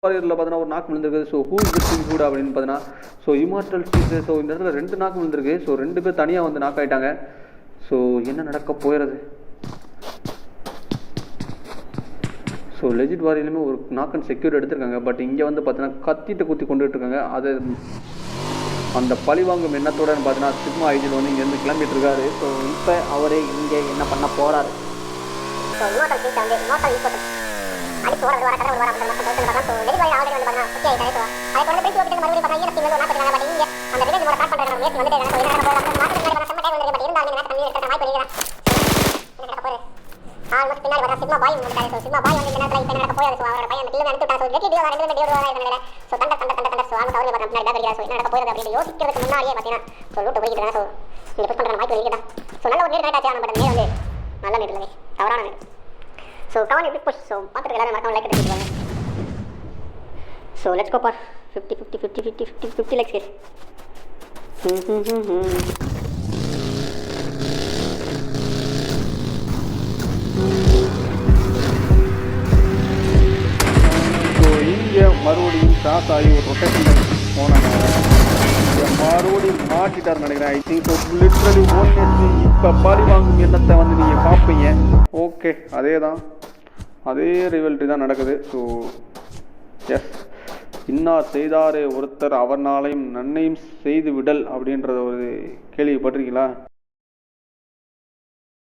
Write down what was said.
வாரியரில் பார்த்தீங்கன்னா ஒரு நாக்கு விழுந்திருக்கு. So who is thing good அப்படின்னு பார்த்தீங்கன்னா ஸோ இமார்டல் ஸ்பீஸ். ஸோ இந்த இடத்துல 2 நாக்கு விழுந்திருக்கு. ஸோ 2 பேர் தனியாக வந்து நாக் ஆகிட்டாங்க. ஸோ என்ன நடக்க போயிடுறது? ஸோ லெஜிட் வாரியிலுமே ஒரு நாக் அண்ட் செக்யூர் எடுத்திருக்காங்க. பட் இங்கே வந்து பார்த்தீங்கன்னா கத்திட்டு குத்தி கொண்டுட்டு இருக்காங்க. அது அந்த பழிவாங்கும் எண்ணத்தோடன்னு பார்த்தீங்கன்னா சிக்மா ஐஜில் வந்து இங்கேருந்து கிளம்பிட்டு இருக்காரு. ஸோ இப்போ அவரே இங்கே என்ன பண்ண போகிறாரு? சிக்மா பாய் வந்துட்டாரு. சிக்மா பாய் வந்து இந்த நேரத்துல இப்ப நடக்க போறாரு. சோ அவரோட பையன் கில்ல எடுத்துட்டாரு. சோ வெட்டி டியோ ரெண்டு டியோ வராங்க. சோ தண்ட சோ அவங்க சவுண்ட் பார்த்தா பின்னாடி பேக் அடிக்கிறாரு. சோ என்ன நடக்க போறது அப்படி யோசிக்கிறதுக்கு முன்னாடியே பாத்தீங்கன்னா சோ லூட் போயிட்டு சோ இந்த புஷ் பண்ற வாய்ப்பு இருக்குடா. சோ நல்ல ஒரு நேர் கரெக்ட்டா ஆச்சு. நம்ம நேர் வந்து நல்ல நேர் இல்ல தவறான நேர். சோ கவன் எப்படி புஷ். சோ பாத்துட்டு எல்லாரும் மறக்காம லைக் பண்ணிட்டு வாங்க. So let's go for 50 likes guys. மறுபடியும் கிராஸ் ஆகி ஒரு ரொட்டேஷன் போனாங்க. மறுபடியும் மாட்டிட்டார் நினைக்கிறேன். I think literally okay. இப்போ பழி வாங்கும் எண்ணத்தை வந்து நீங்கள் பார்ப்பீங்க. ஓகே, அதே தான், அதே ரிவல்ட்டி தான் நடக்குது. ஸோ எஸ், இன்னார் செய்தாரே ஒருத்தர் அவர்னாலையும் நன்னையும் செய்து விடல் அப்படின்றத ஒரு கேள்விப்பட்டிருக்கீங்களா?